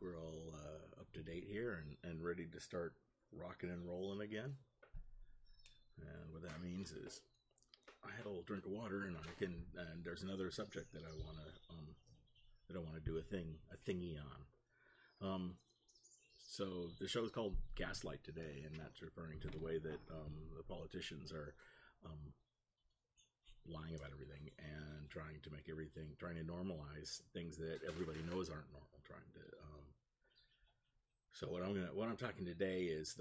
we're all up to date here and ready to start rocking and rolling again. And what that means is I had a little drink of water, and there's another subject that I want to do a thingy on. So the show is called Gaslight today, and that's referring to the way that the politicians are lying about everything and trying to normalize things that everybody knows aren't normal. So what I'm talking today is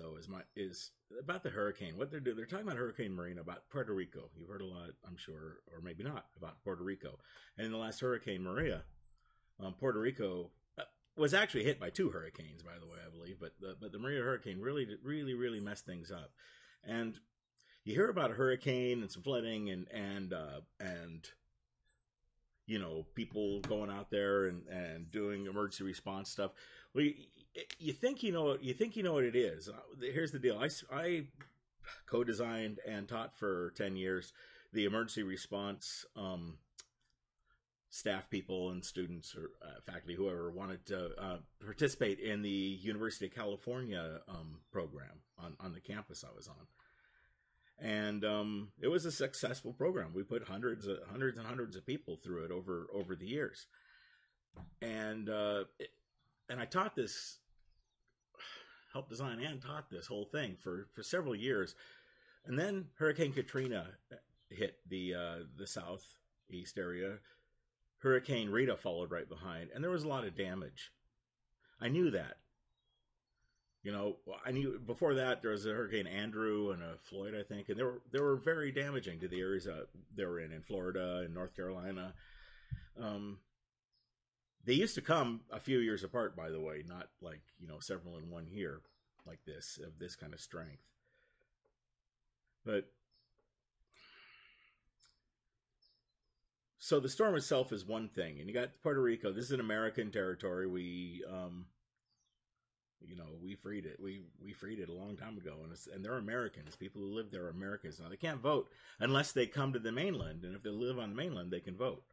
about the hurricane. What they're doing, they're talking about Hurricane Marina, about Puerto Rico. You've heard a lot, I'm sure, or maybe not, about Puerto Rico. And in the last Hurricane Maria, Puerto Rico was actually hit by two hurricanes, by the way, I believe. But the Maria hurricane really messed things up. And you hear about a hurricane and some flooding and you know, people going out there and doing emergency response stuff. Well, you think you know what it is. Here's the deal. I co-designed and taught for 10 years the emergency response staff people and students or faculty, whoever wanted to participate in the University of California program on the campus I was on. And it was a successful program. We put hundreds and hundreds of people through it over the years. And I taught this, helped design and taught this whole thing for several years. And then Hurricane Katrina hit the southeast area. Hurricane Rita followed right behind, and there was a lot of damage. I knew that. You know, I knew before that there was a Hurricane Andrew and a Floyd, I think, and they were very damaging to the areas they were in Florida and North Carolina. They used to come a few years apart, by the way, not like, you know, several in one year like this, of this kind of strength. But so the storm itself is one thing, and you got Puerto Rico. This is an American territory. We freed it. We freed it a long time ago, and they're Americans. People who live there are Americans. Now, they can't vote unless they come to the mainland, and if they live on the mainland, they can vote.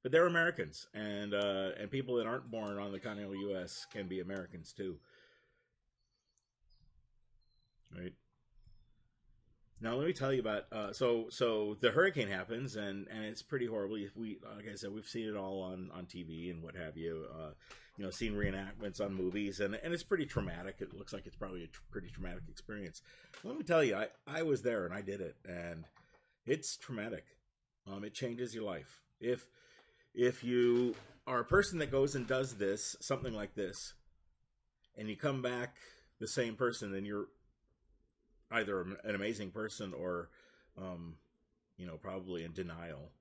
But they're Americans, and people that aren't born on the continental U.S. can be Americans too. Right? Now let me tell you about so the hurricane happens and it's pretty horrible. Like I said, we've seen it all on TV and what have you. Seen reenactments on movies and it's pretty traumatic. It looks like it's probably a pretty traumatic experience. Let me tell you, I was there and I did it, and it's traumatic. It changes your life. If you are a person that goes and does something like this, and you come back the same person, then you're either an amazing person or, probably in denial,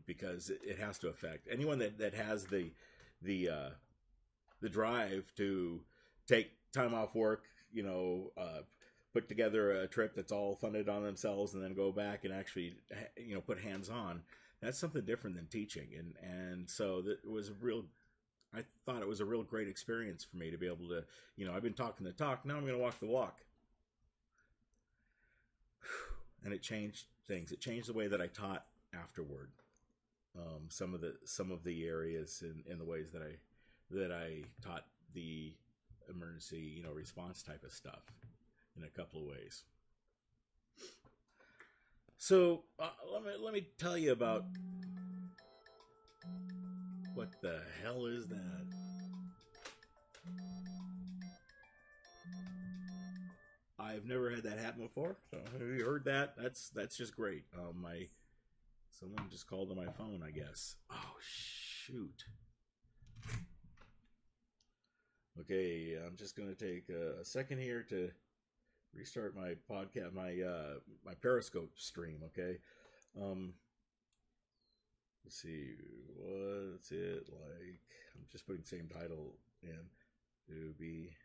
because it has to affect anyone that has the drive to take time off work, put together a trip that's all funded on themselves and then go back and actually, put hands on. That's something different than teaching. And so that was I thought it was a real great experience for me to be able to, I've been talking the talk, now I'm going to walk the walk. And it changed things. It changed the way that I taught afterward. Some of the areas in the ways that I taught the emergency, response type of stuff in a couple of ways. So let me tell you about what the hell is that? I've never had that happen before. So have you heard that? That's just great. Someone just called on my phone, I guess. Oh shoot. Okay, I'm just gonna take a second here to restart my podcast, my Periscope stream. Okay. Let's see, what's it like? I'm just putting the same title in. To be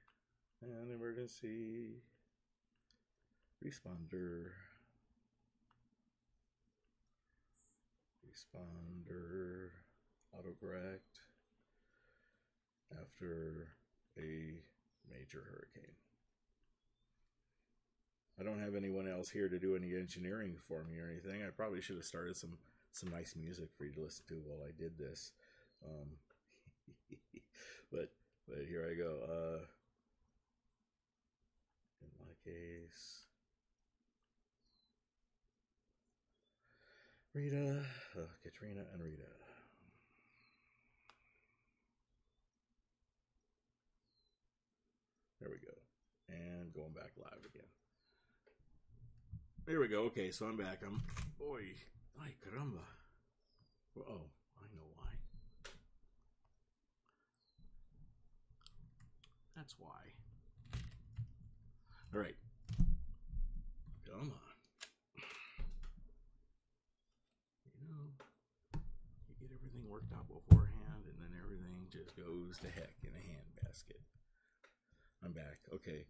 an emergency responder autocorrect after a major hurricane. I don't have anyone else here to do any engineering for me or anything. I probably should have started some some nice music for you to listen to while I did this. Um, but here I go. In my case, Rita, Katrina, and Rita. There we go. And going back live again. Here we go. Okay, so I'm back. Boy, ay caramba. Oh, I know why. That's why. All right. Come on. You know, you get everything worked out beforehand, and then everything just goes to heck in a handbasket. I'm back. Okay.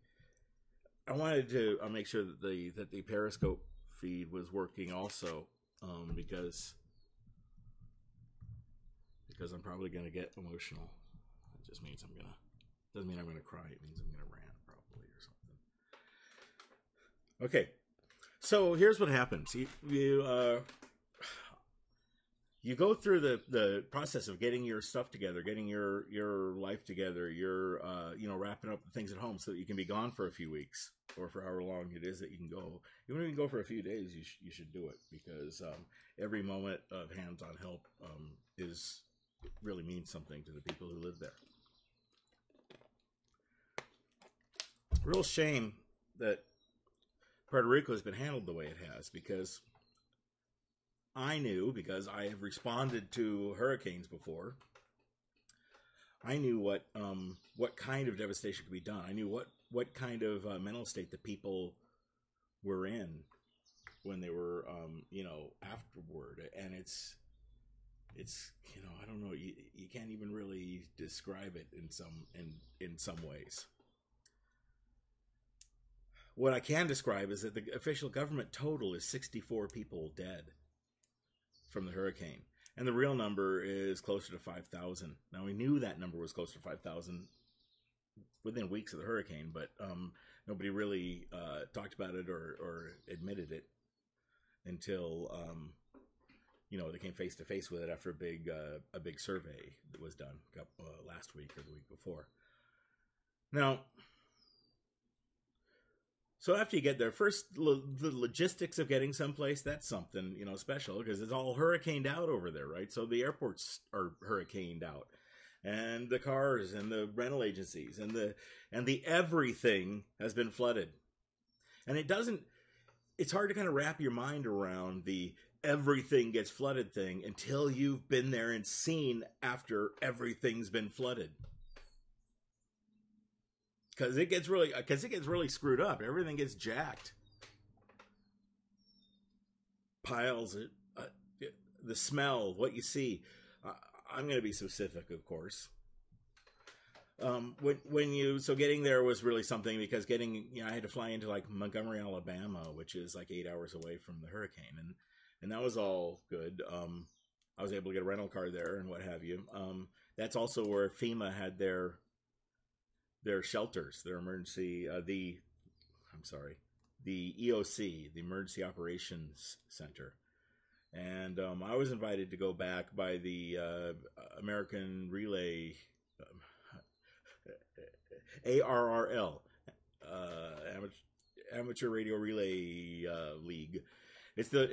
I wanted to make sure that the Periscope feed was working also, because I'm probably gonna get emotional. It just means doesn't mean I'm gonna cry. It means I'm gonna rant probably or something. Okay, so here's what happens. You go through the process of getting your stuff together, getting your life together, wrapping up the things at home so that you can be gone for a few weeks or for however long it is that you can go. Even if you can go for a few days, you should do it, because every moment of hands-on help really means something to the people who live there. Real shame that Puerto Rico has been handled the way it has, because I knew, because I have responded to hurricanes before, I knew what kind of devastation could be done. I knew what kind of mental state the people were in when they were, afterward. And it's I don't know, you can't even really describe it in some ways. What I can describe is that the official government total is 64 people dead from the hurricane, and the real number is closer to 5,000. Now, we knew that number was closer to 5,000 within weeks of the hurricane, but nobody really talked about it or admitted it until they came face to face with it after a big survey that was done last week or the week before. Now, so after you get there, first, the logistics of getting someplace, that's something, special, because it's all hurricaned out over there, right? So the airports are hurricaned out, and the cars and the rental agencies and the everything has been flooded. And it's hard to kind of wrap your mind around the everything gets flooded thing until you've been there and seen after everything's been flooded. Because it gets really screwed up. Everything gets jacked. Piles, the smell, what you see. I'm going to be specific, of course. Getting there was really something, because I had to fly into like Montgomery, Alabama, which is like 8 hours away from the hurricane, and that was all good. I was able to get a rental car there and what have you. That's also where FEMA had their shelters, their emergency, the EOC, the Emergency Operations Center. And I was invited to go back by the American Relay, ARRL, Amateur Radio Relay League. It's the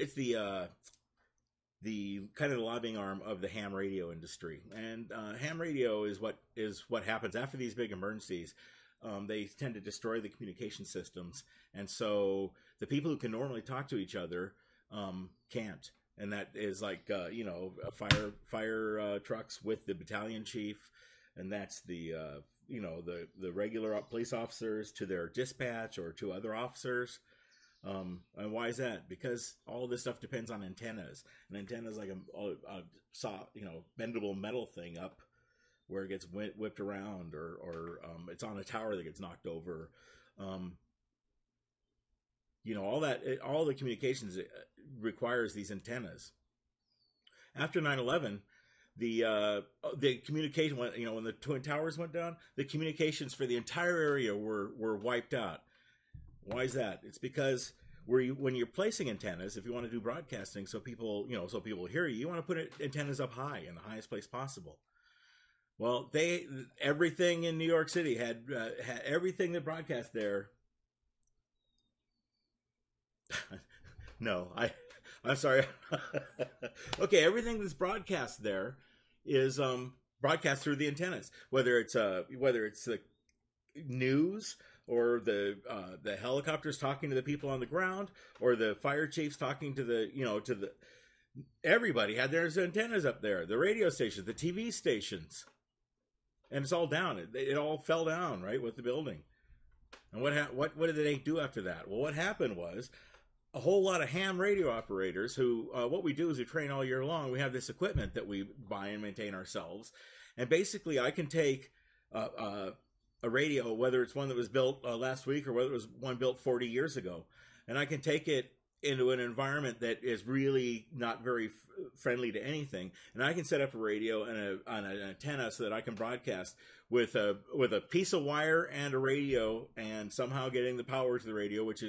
kind of the lobbying arm of the ham radio industry. And ham radio is what happens after these big emergencies. They tend to destroy the communication systems, and so the people who can normally talk to each other can't. And that is like fire trucks with the battalion chief, and that's the regular police officers to their dispatch or to other officers. And why is that? Because all this stuff depends on antennas. An antenna is like a soft, bendable metal thing up where it gets whipped around, or it's on a tower that gets knocked over. All the communications requires these antennas. After 9/11, the communication went, when the Twin Towers went down, the communications for the entire area were wiped out. Why is that? It's because when you're placing antennas, if you want to do broadcasting, so people hear you, you want to put antennas up high in the highest place possible. Well, everything in New York City had everything that broadcast there. No, I'm sorry. Okay, everything that's broadcast there is broadcast through the antennas, whether it's the news, or the helicopters talking to the people on the ground, or the fire chiefs talking to the everybody had their antennas up there, the radio stations, the TV stations, and it's all down. It all fell down right with the building. And what did they do after that? Well, what happened was a whole lot of ham radio operators who, what we do is we train all year long. We have this equipment that we buy and maintain ourselves, and basically I can take a radio, whether it's one that was built last week or whether it was one built 40 years ago, and I can take it into an environment that is really not very friendly to anything, and I can set up a radio and an antenna so that I can broadcast with a piece of wire and a radio, and somehow getting the power to the radio, which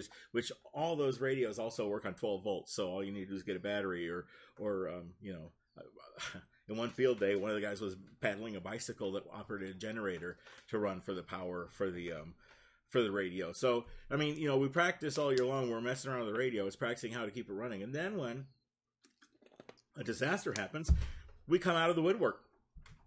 all those radios also work on 12 volts. So all you need to do is get a battery, or in one field day, one of the guys was paddling a bicycle that operated a generator to run for the power for the radio. So, I mean, we practice all year long. We're messing around with the radio. It's practicing how to keep it running. And then when a disaster happens, we come out of the woodwork.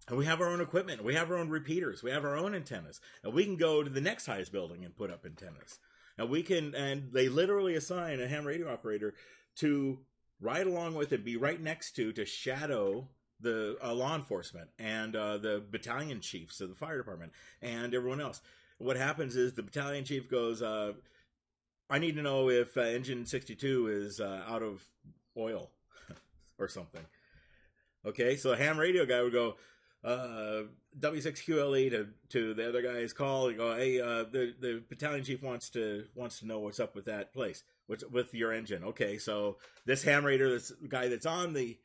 And we have our own equipment. We have our own repeaters. We have our own antennas. And we can go to the next highest building and put up antennas. And they literally assign a ham radio operator to ride along with and be right next to shadow the law enforcement and the battalion chiefs of the fire department and everyone else. What happens is the battalion chief goes, I need to know if engine 62 is out of oil or something. Okay, so a ham radio guy would go, W6QLE to the other guy's call and go, hey, the battalion chief wants to know what's up with that place, with your engine. Okay, so this ham radio, this guy that's on the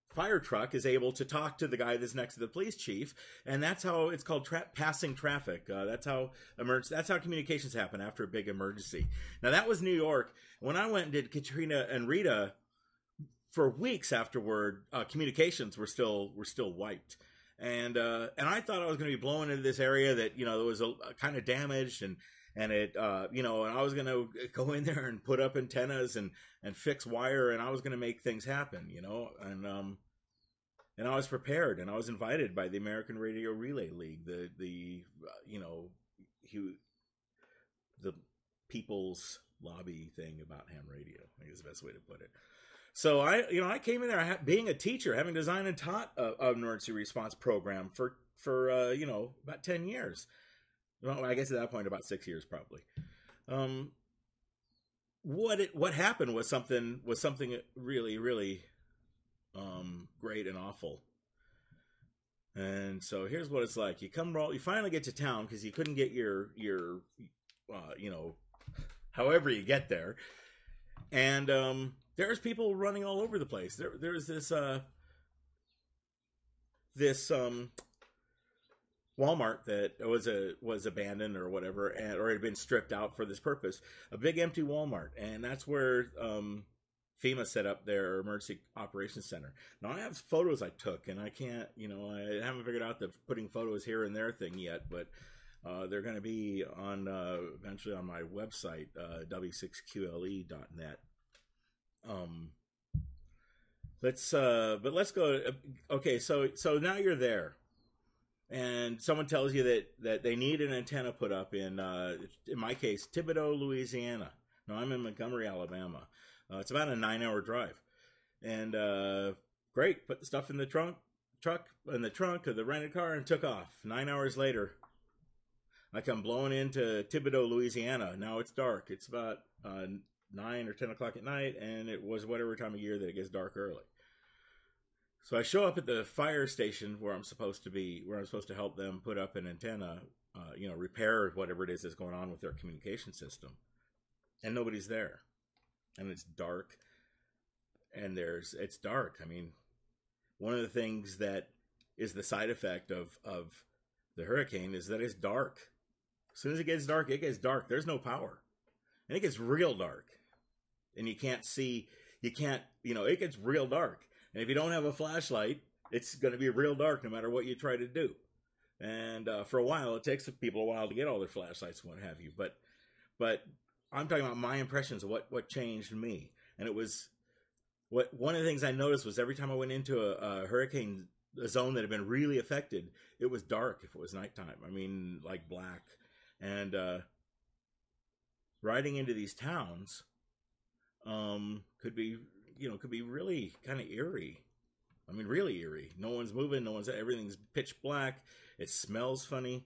fire truck is able to talk to the guy that's next to the police chief, and that's how it's called passing traffic. That's how communications happen after a big emergency. Now that was New York. When I went and did Katrina and Rita, for weeks afterward, communications were still wiped, and I thought I was going to be blown into this area that that was a kind of damaged, and it and I was going to go in there and put up antennas and fix wire, and I was going to make things happen, and I was prepared, and I was invited by the American Radio Relay League, the people's lobby thing about ham radio, I think is the best way to put it. So I came in there being a teacher, having designed and taught an emergency response program for about 10 years. Well, I guess at that point about 6 years probably. What happened was something really, really great and awful. And so here's what it's like. You finally get to town because you couldn't get your however you get there. And there's people running all over the place. There's this Walmart that was abandoned or whatever, or had been stripped out for this purpose. A big empty Walmart, and that's where FEMA set up their emergency operations center. Now I have photos I took, and I can't, I haven't figured out the putting photos here and there thing yet, but they're going to be on eventually on my website, w6qle.net. Let's go. Okay, so now you're there, and someone tells you that they need an antenna put up in my case, Thibodaux, Louisiana. No, I'm in Montgomery, Alabama. It's about a 9-hour drive, and great. Put the stuff in the trunk of the rented car and took off. 9 hours later, I come blowing into Thibodaux, Louisiana. Now it's dark. It's about 9 or 10 o'clock at night, and it was whatever time of year that it gets dark early. So I show up at the fire station where I'm supposed to help them put up an antenna, repair whatever it is that's going on with their communication system, and nobody's there, and it's dark, and it's dark. I mean, one of the things that is the side effect of the hurricane is that it's dark. As soon as it gets dark, it gets dark. There's no power. And it gets real dark. And you can't see, it gets real dark. And if you don't have a flashlight, it's going to be real dark no matter what you try to do. And for a while, it takes people a while to get all their flashlights and what have you. But I'm talking about my impressions of what changed me. And it was, one of the things I noticed was every time I went into a hurricane zone that had been really affected, it was dark if it was nighttime. I mean, like black. And riding into these towns could be really kind of eerie. I mean, really eerie. No one's moving. Everything's pitch black. It smells funny.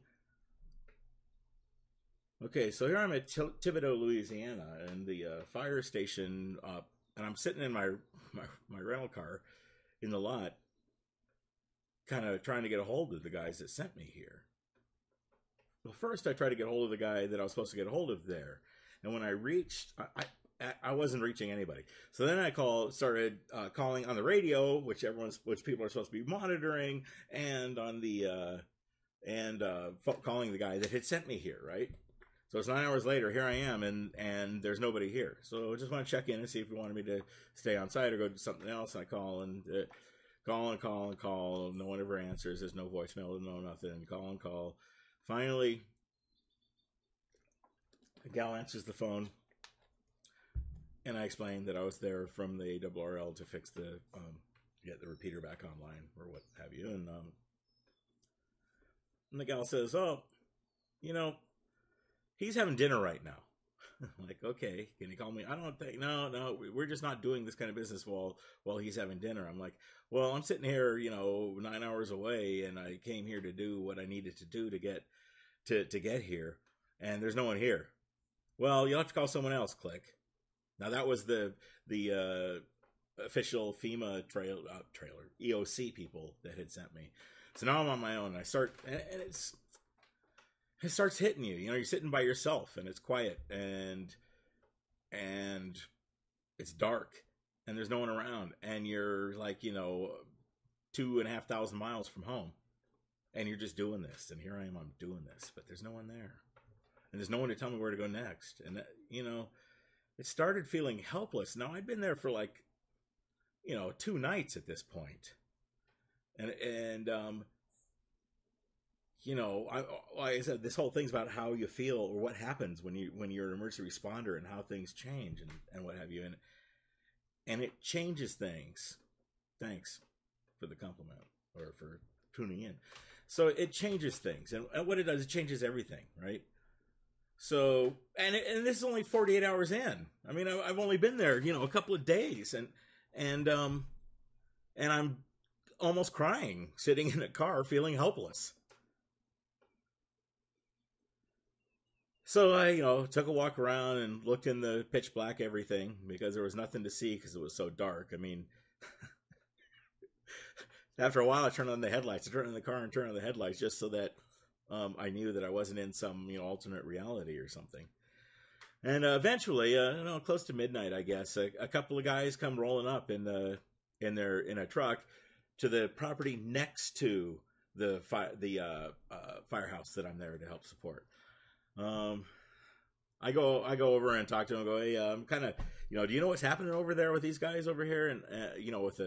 Okay, so here I'm at Thibodaux, Louisiana, and the fire station, and I'm sitting in my rental car in the lot, kind of trying to get a hold of the guys that sent me here. Well, first I tried to get a hold of the guy that I was supposed to get a hold of there, and when I reached, I wasn't reaching anybody. So then I started calling on the radio, which people are supposed to be monitoring, and on the calling the guy that had sent me here, right? So it's 9 hours later. Here I am, and there's nobody here. So I just want to check in and see if you wanted me to stay on site or go do something else. And I call and call. No one ever answers. There's no voicemail, no nothing. Call. Finally, a gal answers the phone, and I explained that I was there from the ARRL to fix get the repeater back online or what have you. And the gal says, "Oh, he's having dinner right now." I'm like, okay, can you call me? I don't think, no, we're just not doing this kind of business while he's having dinner. I'm like, well, I'm sitting here, 9 hours away, and I came here to do what I needed to do to get here, and there's no one here. Well, you'll have to call someone else. Click. Now that was the official FEMA trailer EOC people that had sent me. So now I'm on my own. And it starts hitting you. You're sitting by yourself, and it's quiet, and it's dark, and there's no one around, and you're like 2,500 miles from home, and you're just doing this. And here I am, I'm doing this, but there's no one there, and there's no one to tell me where to go next. And it started feeling helpless. Now I'd been there for 2 nights at this point, and like I said, this whole thing's about how you feel or what happens when you're an emergency responder and how things change and what have you. And it changes things. Thanks for the compliment or for tuning in. So it changes things. And what it does, it changes everything, right? So, and this is only 48 hours in. I mean, I've only been there, a couple of days, and I'm almost crying sitting in a car feeling helpless. So I, took a walk around and looked in the pitch black everything because there was nothing to see because it was so dark. I mean, after a while I turned on the headlights. I turned on the car and turned on the headlights just so that I knew that I wasn't in some, alternate reality or something. And eventually, close to midnight, I guess, a couple of guys come rolling up in a truck to the property next to the firehouse that I'm there to help support. I go over and talk to him and go, hey, I'm kind of, do you know what's happening over there with these guys over here? And, with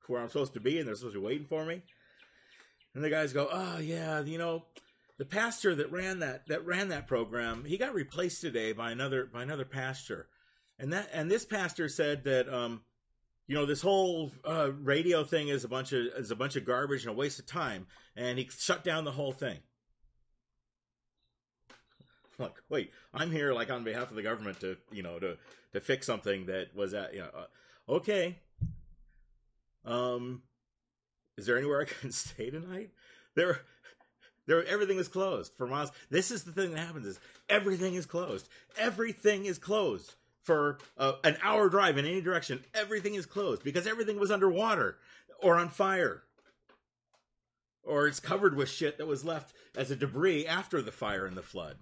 where I'm supposed to be, and they're supposed to be waiting for me. And the guys go, oh yeah, the pastor that ran that program, he got replaced today by another pastor. And this pastor said that, this whole radio thing is a bunch of garbage and a waste of time. And he shut down the whole thing. Like, wait, I'm here on behalf of the government to fix something that was okay. Is there anywhere I can stay tonight? Everything is closed for miles. This is the thing that happens is everything is closed. Everything is closed for an hour drive in any direction. Everything is closed because everything was underwater or on fire. Or it's covered with shit that was left as a debris after the fire and the flood.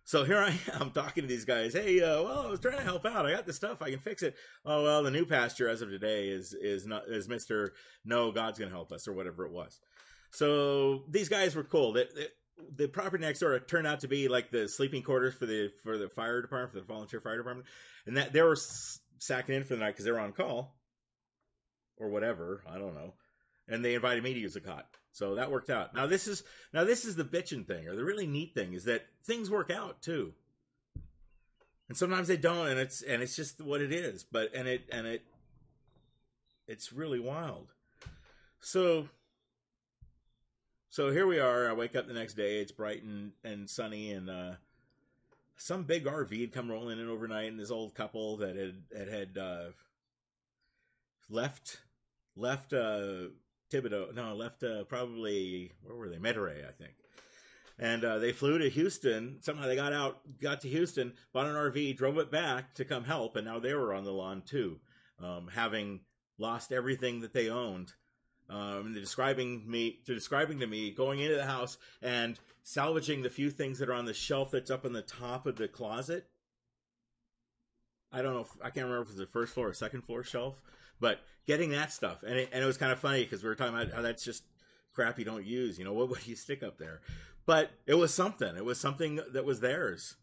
So here I am talking to these guys. Hey, I was trying to help out. I got this stuff. I can fix it. Oh, well, the new pastor as of today is Mr. No, God's going to help us or whatever it was. So these guys were cool. The property next door turned out to be like the sleeping quarters for the fire department, for the volunteer fire department, and that they were sacking in for the night because they were on call or whatever, I don't know, and they invited me to use a cot, so that worked out. Now this is the bitching thing, or the really neat thing, is that things work out too, and sometimes they don't, and it's just what it is. But it's really wild. So here we are. I wake up the next day. It's bright and sunny, and some big RV had come rolling in overnight, and this old couple that had left Thibodeau. No, left probably, where were they? Monterey, I think. And they flew to Houston. Somehow they got to Houston, bought an RV, drove it back to come help, and now they were on the lawn too, having lost everything that they owned. They're describing to me going into the house and salvaging the few things that are on the shelf that's up on the top of the closet. I don't know, I can't remember if it was the first floor or second floor shelf, but getting that stuff. And it was kind of funny because we were talking about how that's just crap you don't use. You know, what do you stick up there? But it was something. It was something that was theirs.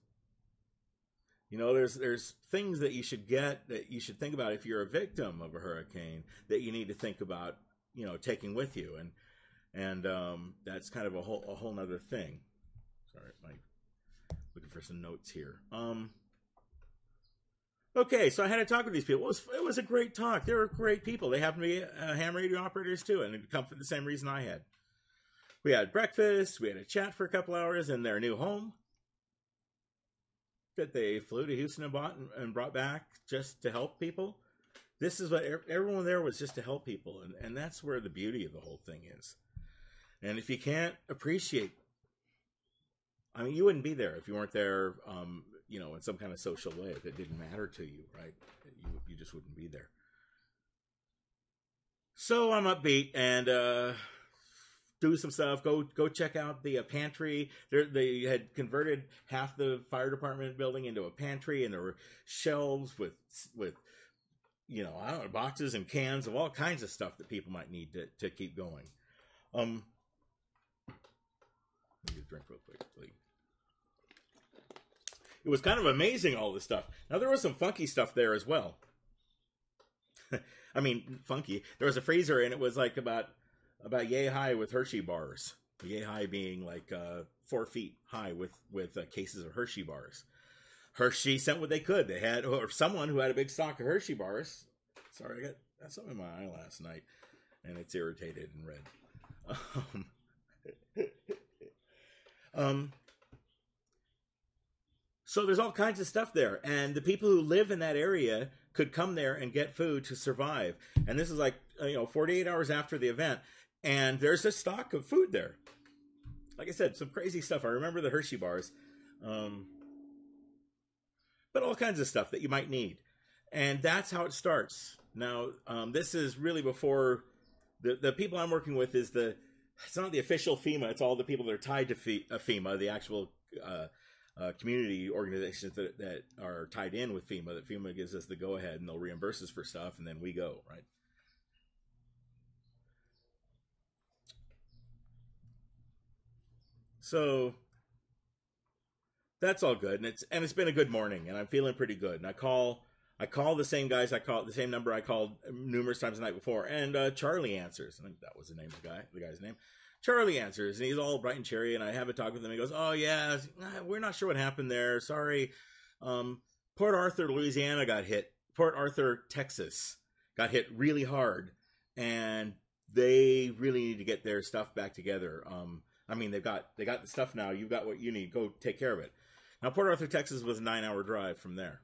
You know, there's things that you should get, that you should think about if you're a victim of a hurricane, that you need to think about, you know, taking with you, and that's kind of a whole nother thing. Sorry, looking for some notes here. Okay, so I had to talk with these people. It was a great talk. They were great people. They happened to be ham radio operators too, and it come for the same reason I had. We had breakfast. We had a chat for a couple hours in their new home that they flew to Houston and brought back just to help people. This is what everyone there was, just to help people. And that's where the beauty of the whole thing is. And if you can't appreciate, I mean, you wouldn't be there if you weren't there, you know, in some kind of social way, if it didn't matter to you, right? You just wouldn't be there. So I'm upbeat and do some stuff. Go check out the pantry. They had converted half the fire department building into a pantry, and there were shelves with you know, I don't know, boxes and cans of all kinds of stuff that people might need to keep going. Let me get a drink real quick, please. It was kind of amazing, all this stuff. Now, there was some funky stuff there as well. I mean, funky. There was a freezer, and it was like about yay high with Hershey bars. Yay high being like 4 feet high with cases of Hershey bars. Hershey sent what they could. They had, or someone who had a big stock of Hershey bars. Sorry, I got something in my eye last night, and it's irritated and red. So there's all kinds of stuff there, and the people who live in that area could come there and get food to survive. And this is like 48 hours after the event, and there's a stock of food there. Like I said, some crazy stuff. I remember the Hershey bars. But all kinds of stuff that you might need. And that's how it starts. Now, this is really before the people I'm working with it's not the official FEMA, it's all the people that are tied to FEMA, the actual community organizations that are tied in with FEMA, that FEMA gives us the go-ahead and they'll reimburse us for stuff, and then we go, right? So that's all good, and it's been a good morning, and I'm feeling pretty good. And I call the same guys. I call the same number I called numerous times the night before, and Charlie answers. I think that was the guy's name. Charlie answers, and he's all bright and cheery. And I have a talk with him. He goes, "Oh yeah, we're not sure what happened there. Sorry, Port Arthur, Louisiana got hit. Port Arthur, Texas got hit really hard, and they really need to get their stuff back together. I mean, they got the stuff now. You've got what you need. Go take care of it." Now, Port Arthur, Texas was a 9-hour drive from there.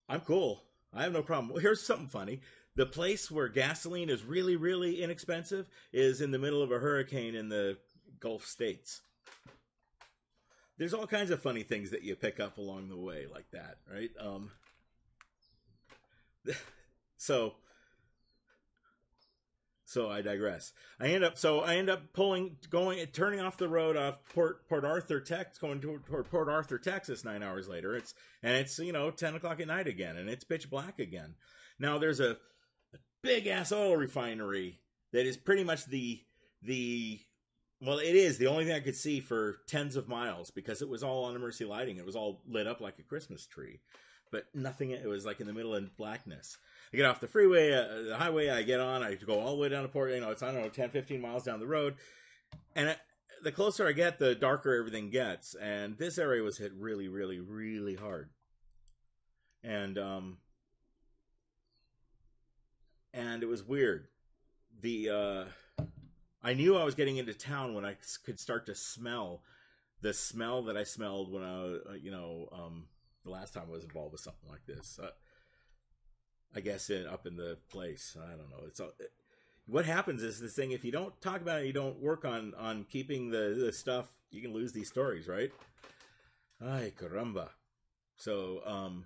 I'm cool. I have no problem. Well, here's something funny. The place where gasoline is really, really inexpensive is in the middle of a hurricane in the Gulf states. There's all kinds of funny things that you pick up along the way like that, right? So I digress. I end up turning off the road off Port Arthur, Texas, going toward Port Arthur, Texas. 9 hours later, it's 10 o'clock at night again, and it's pitch black again. Now there's a big ass oil refinery that is pretty much the the well, it is the only thing I could see for tens of miles because it was all on emergency lighting. It was all lit up like a Christmas tree, but nothing. It was like in the middle of blackness. I get off the freeway, the highway. I get on. I go all the way down to Port. It's, I don't know, 10, 15 miles down the road, and the closer I get, the darker everything gets. And this area was hit really, really, really hard. And it was weird. I knew I was getting into town when I could start to smell the smell that I smelled when the last time I was involved with something like this. I guess up in the place. I don't know. What happens is this thing. If you don't talk about it, you don't work on keeping the stuff. You can lose these stories, right? Ay caramba. So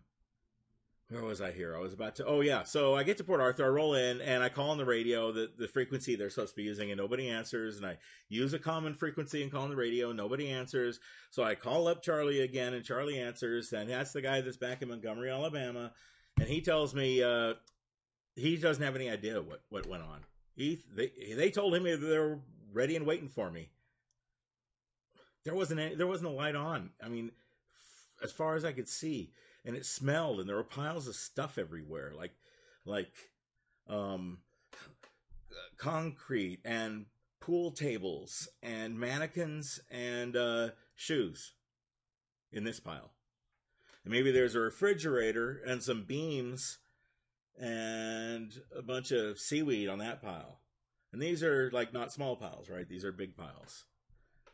where was I here? I was about to. Oh yeah. So I get to Port Arthur. I roll in and I call on the radio the frequency they're supposed to be using, and nobody answers. And I use a common frequency and call on the radio. Nobody answers. So I call up Charlie again, and Charlie answers, and that's the guy that's back in Montgomery, Alabama. And he tells me he doesn't have any idea what went on. They told him they were ready and waiting for me. There wasn't a light on. I mean, as far as I could see, and it smelled, and there were piles of stuff everywhere, like concrete and pool tables and mannequins and shoes in this pile. And maybe there's a refrigerator and some beams and a bunch of seaweed on that pile. And these are like not small piles, right? These are big piles.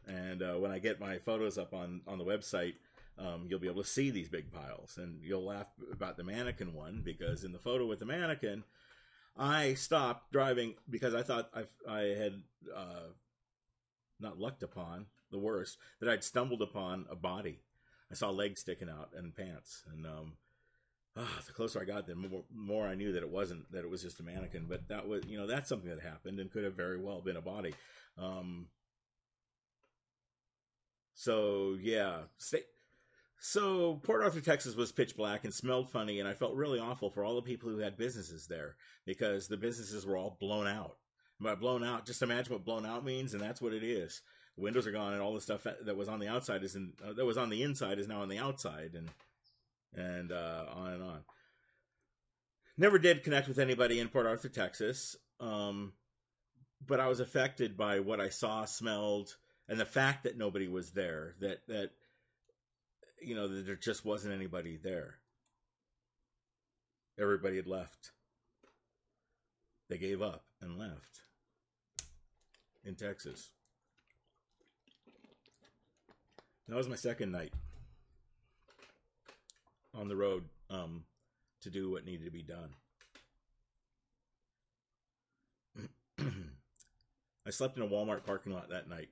And when I get my photos up on the website, you'll be able to see these big piles. And you'll laugh about the mannequin one, because in the photo with the mannequin, I stopped driving because I thought I had not lucked upon the worst, that I'd stumbled upon a body. I saw legs sticking out and pants, and the closer I got, the more I knew that it wasn't, that it was just a mannequin. But that was, that's something that happened and could have very well been a body. So yeah, so Port Arthur, Texas was pitch black and smelled funny, and I felt really awful for all the people who had businesses there, because the businesses were all blown out. And by blown out, just imagine what blown out means, and that's what it is. Windows are gone, and all the stuff that was on the outside that was on the inside is now on the outside, and on and on. Never did connect with anybody in Port Arthur, Texas, but I was affected by what I saw, smelled, and the fact that nobody was there. That that there just wasn't anybody there. Everybody had left. They gave up and left in Texas. That was my second night on the road to do what needed to be done. I slept in a Walmart parking lot that night.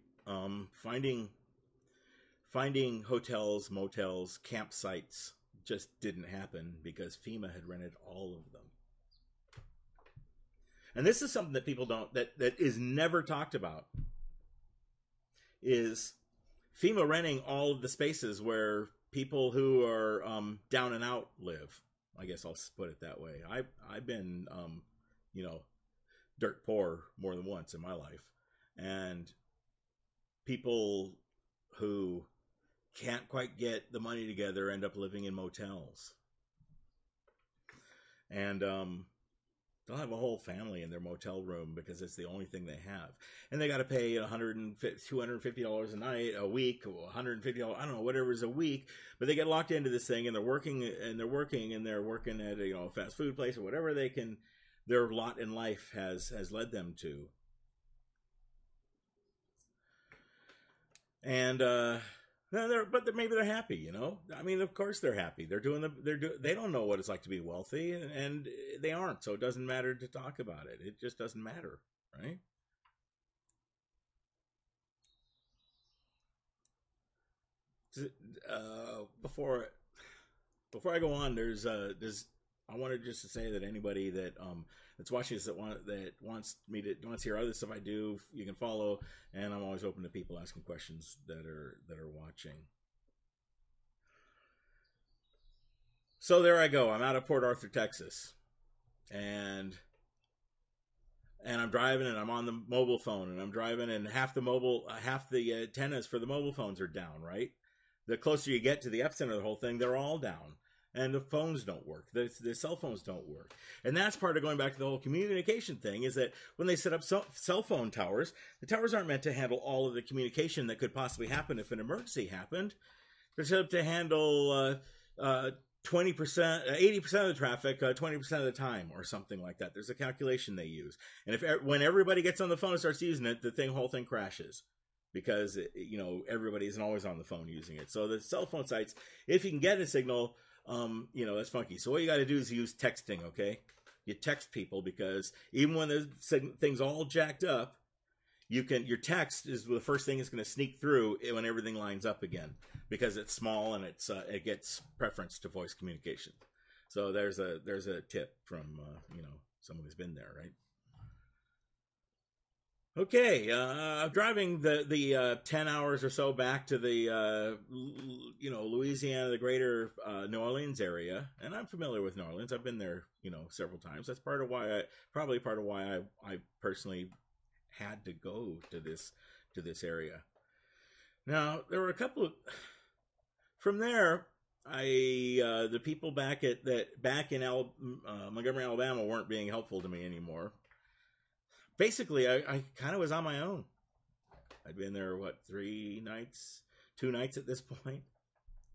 Finding hotels, motels, campsites just didn't happen because FEMA had rented all of them. And this is something that people don't, that is never talked about, is FEMA renting all of the spaces where people who are down and out live. I guess I'll put it that way. I've been, dirt poor more than once in my life. And people who can't quite get the money together end up living in motels. And they'll have a whole family in their motel room because it's the only thing they have. And they got to pay $250 a night, a week, $150, I don't know, whatever is a week. But they get locked into this thing, and they're working at a fast food place or whatever they can. Their lot in life has led them to. And maybe they're happy, I mean, of course they're happy. They don't know what it's like to be wealthy, and they aren't. So it doesn't matter to talk about it. It just doesn't matter, right? Before I go on, I wanted just to say that anybody that's watching this that wants to hear other stuff I do, you can follow, and I'm always open to people asking questions that are watching. So there I go. I'm out of Port Arthur, Texas, and and I'm driving and I'm on the mobile phone and I'm driving and half the antennas for the mobile phones are down, right? The closer you get to the epicenter of the whole thing, they're all down. And the phones don't work. The cell phones don't work. And that's part of going back to the whole communication thing, is that when they set up cell phone towers, the towers aren't meant to handle all of the communication that could possibly happen if an emergency happened. They're set up to handle 20%, 80% of the traffic, 20% of the time, or something like that. There's a calculation they use. And when everybody gets on the phone and starts using it, the whole thing crashes. Because, everybody isn't always on the phone using it. So the cell phone sites, if you can get a signal, that's funky. So what you got to do is use texting, okay? You text people, because even when the thing's all jacked up, your text is the first thing that's going to sneak through when everything lines up again, because it's small and it gets preference to voice communication. So there's a tip from someone who's been there, right? Okay, I'm driving the 10 hours or so back to the Louisiana, the greater New Orleans area, and I'm familiar with New Orleans. I've been there, several times. That's part of why I personally had to go to this area. Now, there were a couple of from there. The people back in Montgomery, Alabama, weren't being helpful to me anymore. Basically, I kind of was on my own. I'd been there, 2 nights at this point.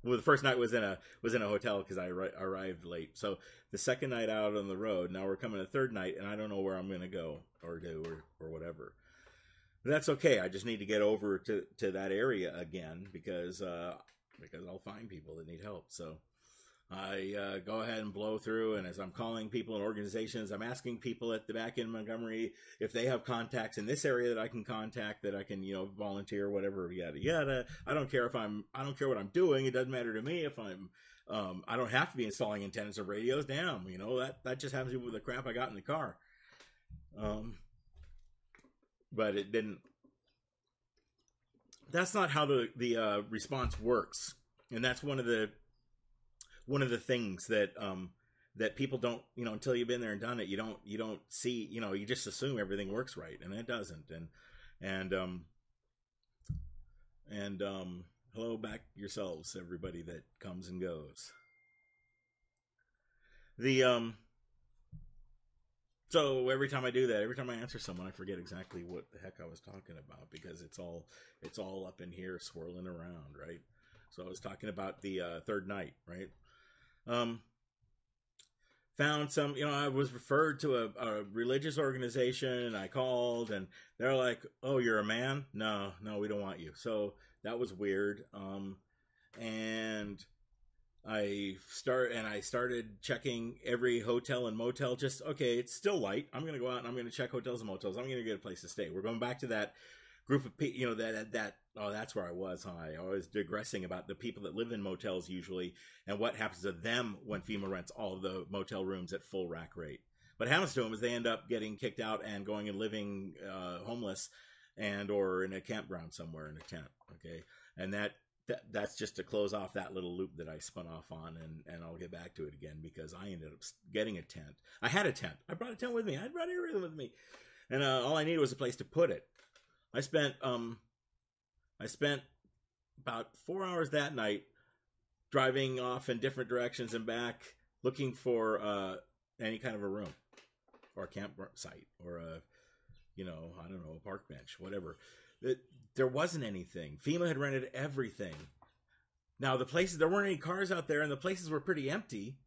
Well, the first night was in a hotel because I arrived late. So the second night out on the road. Now we're coming to the third night, and I don't know where I'm going to go or do or whatever. But that's okay. I just need to get over to that area again because I'll find people that need help. So I go ahead and blow through, and as I'm calling people and organizations, I'm asking people at the back in Montgomery if they have contacts in this area that I can contact, that I can volunteer, whatever, yada yada. I don't care what I'm doing. It doesn't matter to me if I don't have to be installing antennas or radios. Damn, that just happens with the crap I got in the car. But it didn't. That's not how the response works, and that's one of the things that people don't, until you've been there and done it, you don't see, you just assume everything works right, and it doesn't. And hello back yourselves, everybody that comes and goes. So every time I do that, every time I answer someone, I forget exactly what the heck I was talking about, because it's all up in here swirling around, right? So I was talking about the third night, right? Found some, I was referred to a religious organization, and I called, and they're like, "Oh, you're a man? No, we don't want you." So that was weird. And I started checking every hotel and motel. Just, okay, it's still light. I'm going to go out and I'm going to check hotels and motels. I'm going to get a place to stay. We're going back to that group of people, that's where I was, huh? I was digressing about the people that live in motels usually, and what happens to them when FEMA rents all of the motel rooms at full rack rate. What happens to them is they end up getting kicked out and going and living homeless or in a campground somewhere in a tent, okay? And that's just to close off that little loop that I spun off on, and I'll get back to it again, because I ended up getting a tent. I had a tent. I brought a tent with me. I brought everything with me. And all I needed was a place to put it. I spent about 4 hours that night driving off in different directions and back, looking for any kind of a room or a campsite or a park bench, whatever. There wasn't anything. FEMA had rented everything. Now there weren't any cars out there, and the places were pretty empty,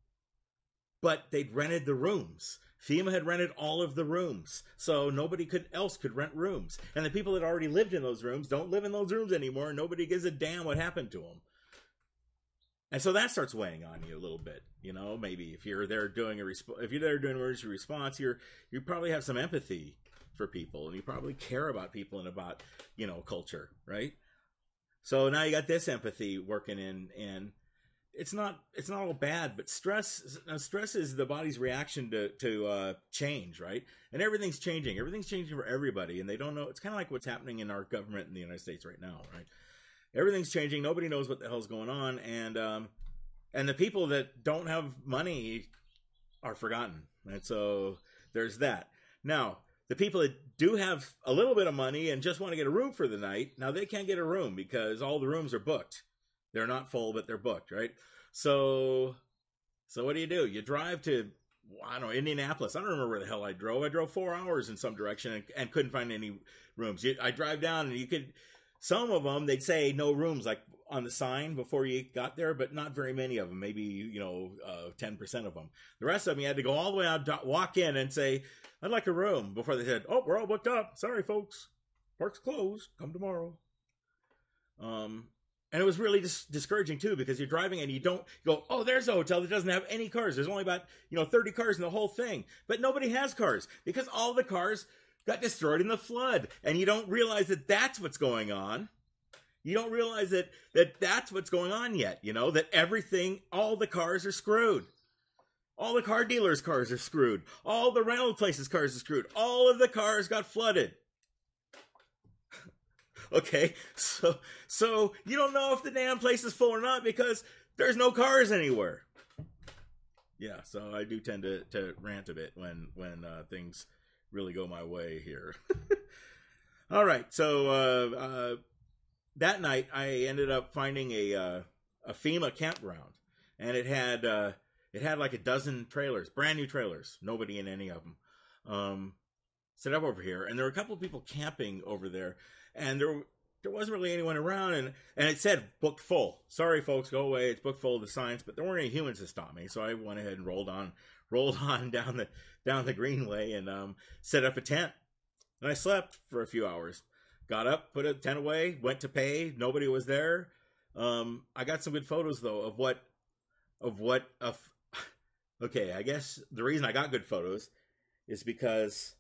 but they'd rented the rooms. FEMA had rented all of the rooms, so nobody else could rent rooms. And the people that already lived in those rooms don't live in those rooms anymore, and nobody gives a damn what happened to them. And so that starts weighing on you a little bit. Maybe if you're there doing emergency response, you probably have some empathy for people, and you probably care about people and about culture, right? So now you got this empathy working in, and it's not all bad, but stress is the body's reaction to change, right? And everything's changing for everybody, and they don't know. It's kind of like what's happening in our government in the United States right now, right? Everything's changing. Nobody knows what the hell's going on, and the people that don't have money are forgotten, and so there's that. Now, the people that do have a little bit of money and just want to get a room for the night, now they can't get a room because all the rooms are booked. They're not full, but they're booked, right? So what do? You drive to, I don't know, Indianapolis. I don't remember where the hell I drove. I drove 4 hours in some direction and couldn't find any rooms. I drive down and you could, some of them, they'd say no rooms, like on the sign before you got there, but not very many of them, maybe, 10% of them. The rest of them, you had to go all the way out, walk in and say, I'd like a room, before they said, oh, we're all booked up. Sorry, folks. Park's closed. Come tomorrow. And it was really discouraging, too, because you're driving and you go, oh, there's a hotel that doesn't have any cars. There's only about, 30 cars in the whole thing. But nobody has cars because all the cars got destroyed in the flood. And you don't realize that that's what's going on. You don't realize that that's what's going on yet, that everything, all the cars are screwed. All the car dealers' cars are screwed. All the rental places' cars are screwed. All of the cars got flooded. Okay, so you don't know if the damn place is full or not because there's no cars anywhere. Yeah, so I do tend to rant a bit when things really go my way here. All right, so that night I ended up finding a FEMA campground, and it had like a dozen trailers, brand new trailers, nobody in any of them, set up over here, and there were a couple of people camping over there. And there wasn't really anyone around, and it said booked full. Sorry, folks, go away. It's booked full of the signs, but there weren't any humans to stop me. So I went ahead and rolled on down the greenway and set up a tent. And I slept for a few hours. Got up, put a tent away, went to pay. Nobody was there. I got some good photos though okay, I guess the reason I got good photos is because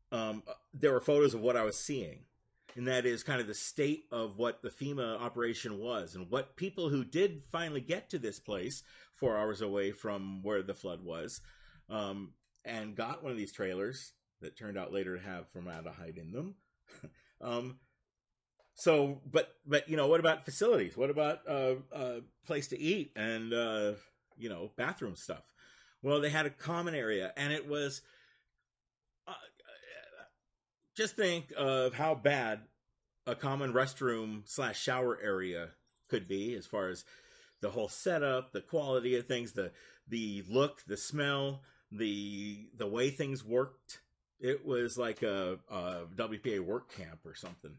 there were photos of what I was seeing. And that is kind of the state of what the FEMA operation was, and what people who did finally get to this place 4 hours away from where the flood was, and got one of these trailers that turned out later to have formaldehyde in them. But what about facilities? What about place to eat and bathroom stuff? Well, they had a common area, and it was. Just think of how bad a common restroom / shower area could be as far as the whole setup, the quality of things, the look, the smell, the way things worked. It was like a WPA work camp or something.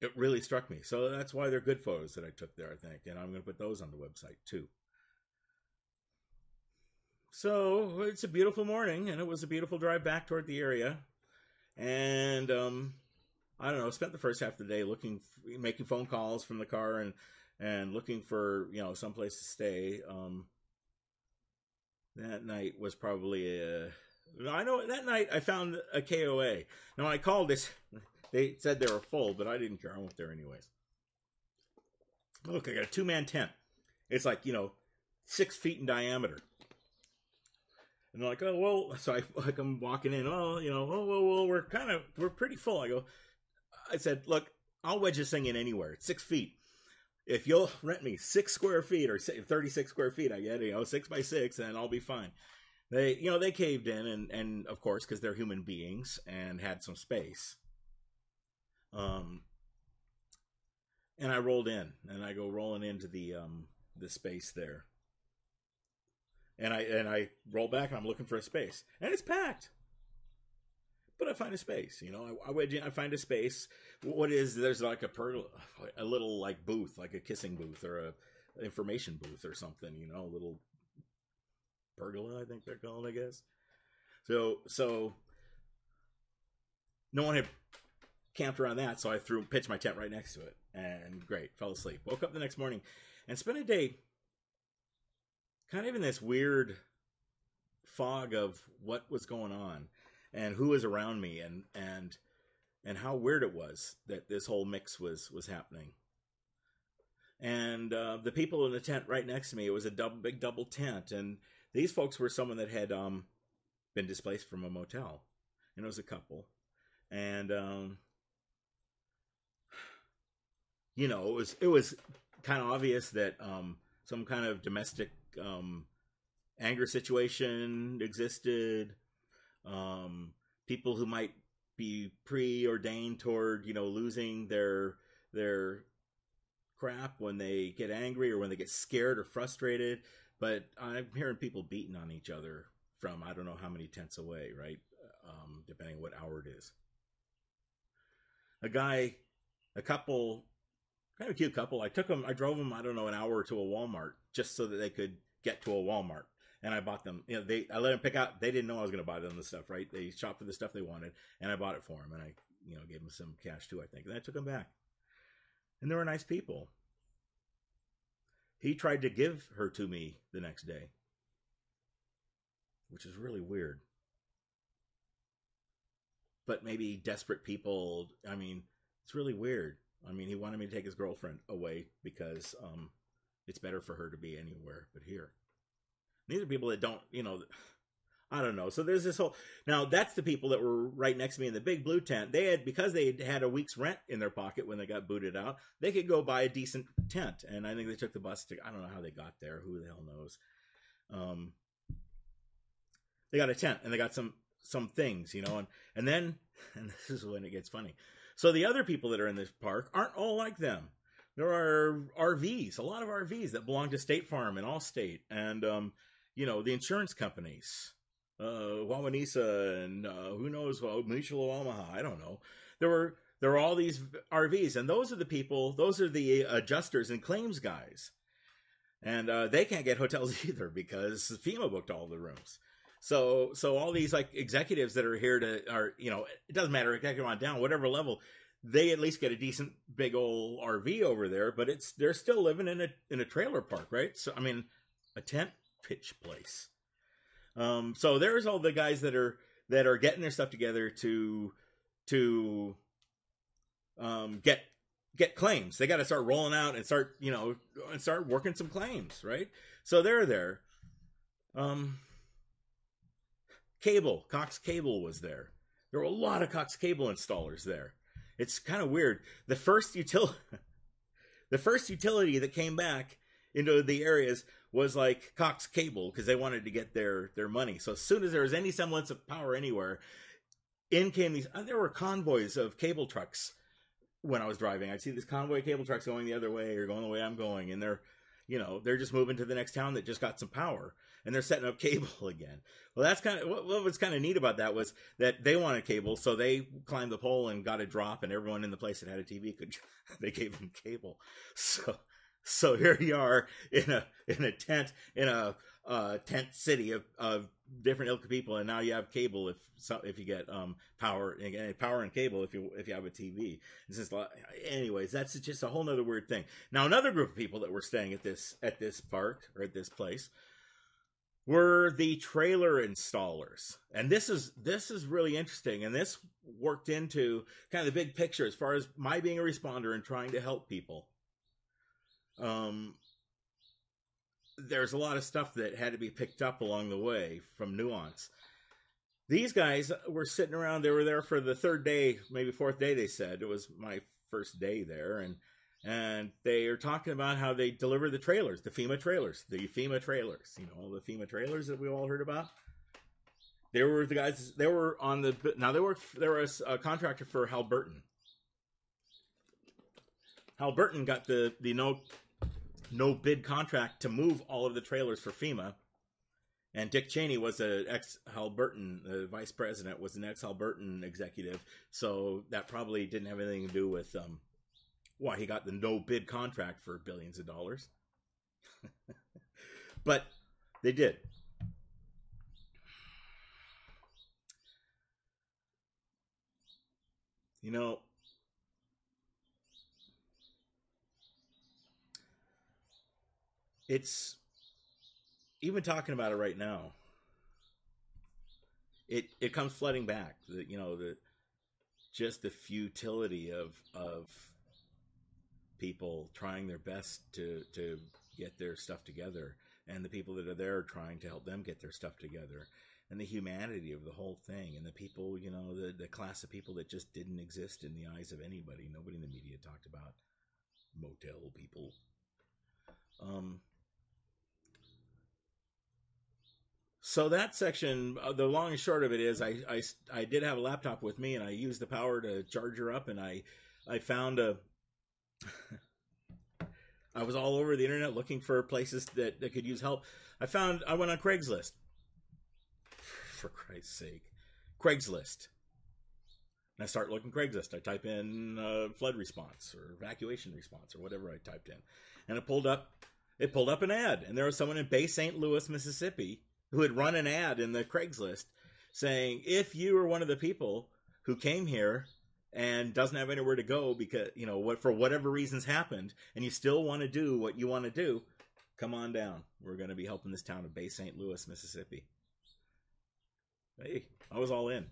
It really struck me. So that's why they're good photos that I took there, I think. And I'm going to put those on the website too. So it's a beautiful morning, and it was a beautiful drive back toward the area. And, I don't know, spent the first half of the day making phone calls from the car and looking for, someplace to stay. That night was probably that night I found a KOA. Now, when I called this, they said they were full, but I didn't care. I went there anyways. Look, I got a 2-man tent. It's like, 6 feet in diameter. And they're like, oh, well, so I'm walking in, we're pretty full. I said, look, I'll wedge this thing in anywhere. It's 6 feet. If you'll rent me 6 square feet or 36 square feet, I get, 6 by 6, and I'll be fine. They caved in and of course, because they're human beings and had some space. And I rolled in, and I go rolling into the space there. And I roll back, and I'm looking for a space, and it's packed. But I find a space, I find a space. There's like a little like booth, like a kissing booth or a information booth or something, a little pergola, I think they're called, I guess. So no one had camped around that, so I pitched my tent right next to it, and great, fell asleep. Woke up the next morning and spent a day kind of in this weird fog of what was going on and who was around me and how weird it was that this whole mix was happening. And the people in the tent right next to me, it was a big double tent, and these folks were someone that had been displaced from a motel, and it was a couple. And it was kind of obvious that some kind of domestic anger situation existed. people who might be preordained toward, losing their crap when they get angry or when they get scared or frustrated. But I'm hearing people beating on each other from I don't know how many tents away, right? Depending on what hour it is. A couple, kind of cute couple. I drove them, I don't know, an hour to a Walmart just so that they could get to a Walmart. And I bought them, I let them pick out. They didn't know I was going to buy them the stuff, right? They shopped for the stuff they wanted, and I bought it for them. And I, gave them some cash too, I think. And I took them back. And they were nice people. He tried to give her to me the next day, which is really weird. But maybe desperate people, it's really weird. He wanted me to take his girlfriend away because it's better for her to be anywhere but here. These are people that don't, I don't know. So there's this whole, now that's the people that were right next to me in the big blue tent. Because they had a week's rent in their pocket when they got booted out, they could go buy a decent tent. And I think they took the bus to, I don't know how they got there. Who the hell knows? They got a tent and they got some things, and then this is when it gets funny. So the other people that are in this park aren't all like them. There are RVs, a lot of RVs that belong to State Farm and Allstate, and the insurance companies, Wawanesa, and who knows, Mutual of Omaha. I don't know. There are all these RVs, and those are the people. Those are the adjusters and claims guys, and they can't get hotels either because FEMA booked all the rooms. So all these like executives that are here it doesn't matter, executive on down, whatever level, they at least get a decent big old RV over there, but they're still living in a trailer park, right? So a tent pitch place. So there's all the guys that are getting their stuff together to get claims. They got to start rolling out and start working some claims, right? So they're there. Cox Cable was there. There were a lot of Cox Cable installers there. It's kind of weird. The first utility that came back into the areas was like Cox Cable because they wanted to get their money. So as soon as there was any semblance of power anywhere, in came these. There were convoys of cable trucks when I was driving. I'd see these convoy cable trucks going the other way or going the way I'm going, and they're just moving to the next town that just got some power. And they're setting up cable again. Well, that's kind of what was kind of neat about that was that they wanted cable, so they climbed the pole and got a drop, and everyone in the place that had a TV they gave them cable. So here you are in a tent in a tent city of different ilk of people, and now you have cable if you get power and cable if you have a TV. It's just, anyways, that's just a whole nother weird thing. Now another group of people that were staying at this park or at this place were the trailer installers. And this is really interesting. And this worked into kind of the big picture as far as my being a responder and trying to help people. There's a lot of stuff that had to be picked up along the way from nuance. These guys were sitting around. They were there for the third day, maybe fourth day, they said. It was my first day there. And they are talking about how they deliver the trailers, the FEMA trailers, all the FEMA trailers that we all heard about. They were the guys, they were a contractor for Halliburton. Halliburton got the no bid contract to move all of the trailers for FEMA. And Dick Cheney was an ex-Halliburton, the vice president was an ex-Halliburton executive. So that probably didn't have anything to do with why he got the no bid contract for billions of dollars. But they did. It's even talking about it right now. It comes flooding back. Just the futility of people trying their best to get their stuff together, and the people that are there trying to help them get their stuff together, and the humanity of the whole thing, and the people, the class of people that just didn't exist in the eyes of anybody. Nobody in the media talked about motel people. So that section, the long and short of it is, I did have a laptop with me, and I used the power to charge her up, and I found a. I was all over the internet looking for places that could use help. I went on Craigslist. For Christ's sake, Craigslist. And I start looking Craigslist. I type in flood response or evacuation response or whatever I typed in, and it pulled up an ad, and there was someone in Bay St. Louis, Mississippi, who had run an ad in the Craigslist saying, if you are one of the people who came here and doesn't have anywhere to go because, for whatever reasons happened, and you still want to do what you want to do, come on down. We're going to be helping this town of Bay St. Louis, Mississippi. Hey, I was all in.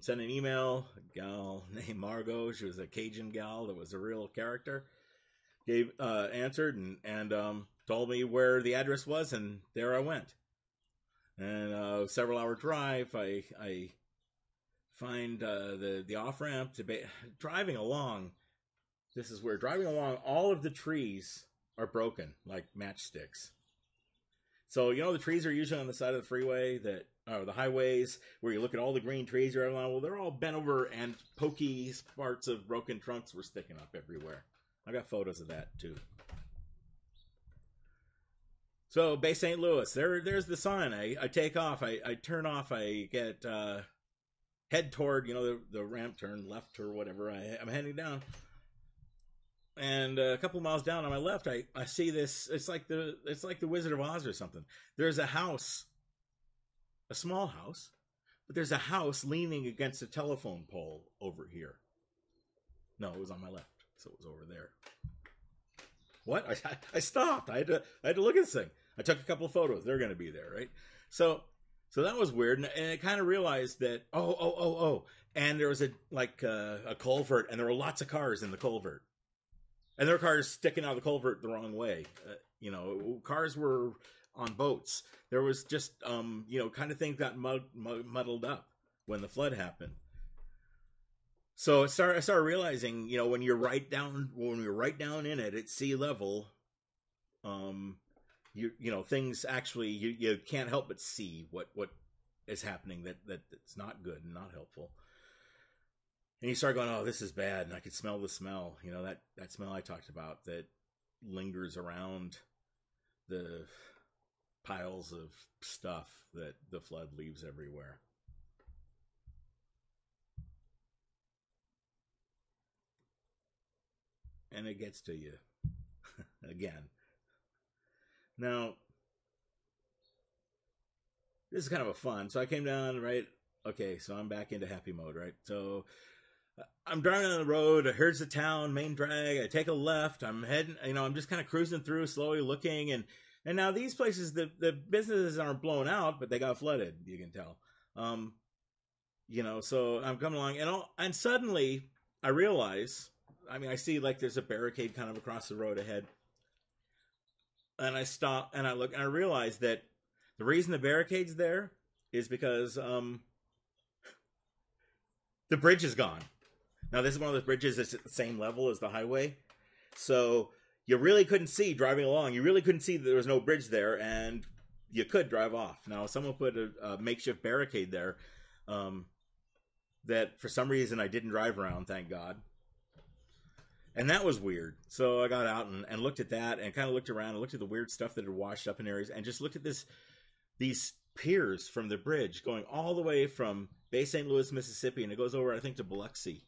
Sent an email, a gal named Margot. She was a Cajun gal that was a real character. Answered and told me where the address was, and there I went. And several hour drive, I find the off ramp to driving along. This is where driving along, all of the trees are broken like matchsticks. So the trees are usually on the side of the freeway the highways where you look at all the green trees you're around. Well, they're all bent over, and pokey parts of broken trunks were sticking up everywhere. I got photos of that too. So Bay St. Louis, there's the sign. I take off. I turn off. I get head toward the ramp, turn left or whatever. I'm heading down, and a couple of miles down on my left, I see this. It's like the Wizard of Oz or something. There's a house, a small house, but there's a house leaning against a telephone pole over here. No, it was on my left, so it was over there. What? I stopped. I had to look at this thing. I took a couple of photos. They're going to be there, right? So that was weird, and I kind of realized that. And there was a culvert, and there were lots of cars in the culvert, and there were cars sticking out of the culvert the wrong way. Cars were on boats. There was just kind of things got muddled up when the flood happened. So I started realizing, when you're right down in it at sea level, things actually you can't help but see what is happening that's not good and not helpful. And you start going, oh, this is bad, and I could smell the smell. That smell I talked about that lingers around the piles of stuff that the flood leaves everywhere. And it gets to you again. Now, this is kind of a fun. So I came down, right? Okay, so I'm back into happy mode, right? So I'm driving on the road. Here's the town, main drag. I take a left. I'm heading, I'm just kind of cruising through, slowly looking. And now these places, the businesses aren't blown out, but they got flooded, you can tell. So I'm coming along. And suddenly I realize... I see there's a barricade kind of across the road ahead. And I stop and I look and I realize that the reason the barricade's there is because the bridge is gone. Now, this is one of those bridges that's at the same level as the highway. So you really couldn't see driving along. You really couldn't see that there was no bridge there, and you could drive off. Now, someone put a makeshift barricade there that for some reason I didn't drive around, thank God. And that was weird. So I got out and looked at that and kind of looked around and looked at the weird stuff that had washed up in areas and just looked at these piers from the bridge going all the way from Bay St. Louis, Mississippi, and it goes over, I think, to Biloxi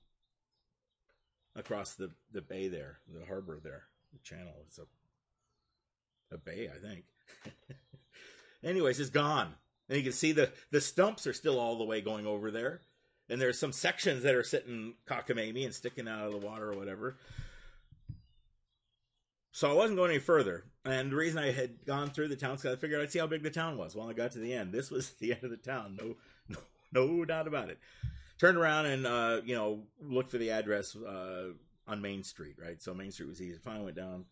across the bay there, the harbor there, the channel. It's a bay, I think. Anyways, it's gone. And you can see the stumps are still all the way going over there. And there's some sections that are sitting cockamamie and sticking out of the water or whatever. So I wasn't going any further. And the reason I had gone through the town is because I figured I'd see how big the town was. Well, I got to the end. This was the end of the town. No doubt about it. Turned around and, looked for the address on Main Street, right? So Main Street was easy. Finally went down.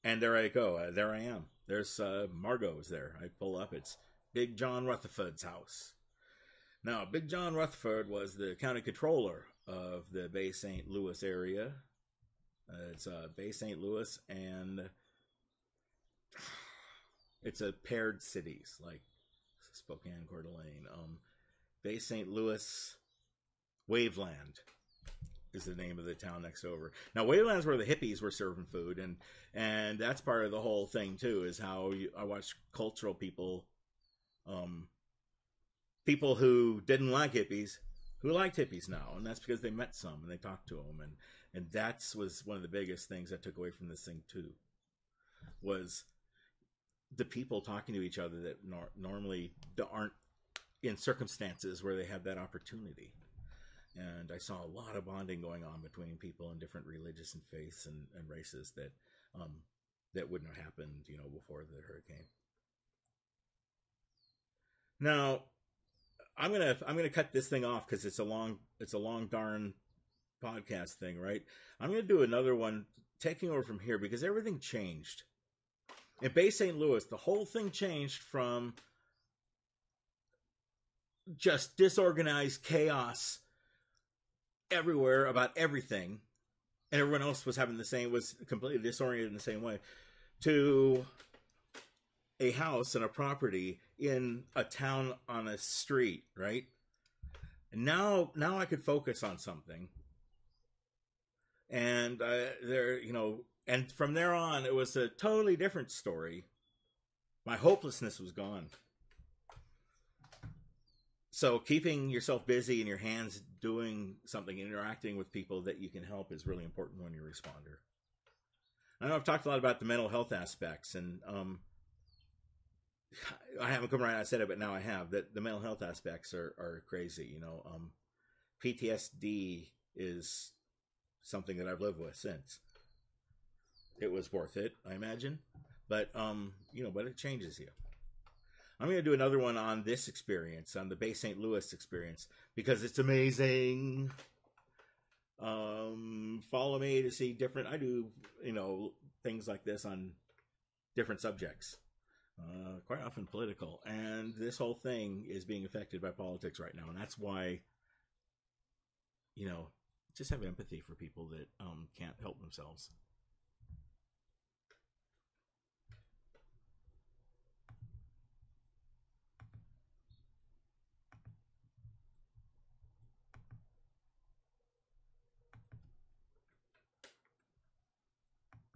And there I go. There I am. There's Margot's there. I pull up. It's Big John Rutherford's house. Now, Big John Rutherford was the county controller of the Bay St. Louis area. It's Bay St. Louis and It's a paired cities like Spokane, Coeur d'Alene, Bay St. Louis, Waveland is the name of the town next over. Now, Waveland's where the hippies were serving food, and that's part of the whole thing too. Is how I watch cultural people, people who didn't like hippies, who liked hippies now, and that's because they met some and they talked to them, and that's was one of the biggest things I took away from this thing too, was the people talking to each other that normally aren't in circumstances where they have that opportunity. And I saw a lot of bonding going on between people in different religious and faiths and races that that wouldn't have happened, before the hurricane. Now, I'm gonna cut this thing off because it's a long darn podcast thing, right? I'm gonna do another one taking over from here because everything changed. In Bay St. Louis, the whole thing changed from just disorganized chaos everywhere about everything, and everyone else was completely disoriented in the same way, to a house and a property in a town on a street, right? And now I could focus on something, and and from there on, it was a totally different story. My hopelessness was gone. So keeping yourself busy and your hands doing something, interacting with people that you can help is really important when you're a responder. I know I've talked a lot about the mental health aspects, and I haven't come around and said it, but now I have, that the mental health aspects are crazy. PTSD is something that I've lived with since. It was worth it, I imagine. But, but it changes you. I'm going to do another one on this experience, on the Bay St. Louis experience, because it's amazing. Follow me to see I do, things like this on different subjects, quite often political. And this whole thing is being affected by politics right now. And that's why, just have empathy for people that can't help themselves.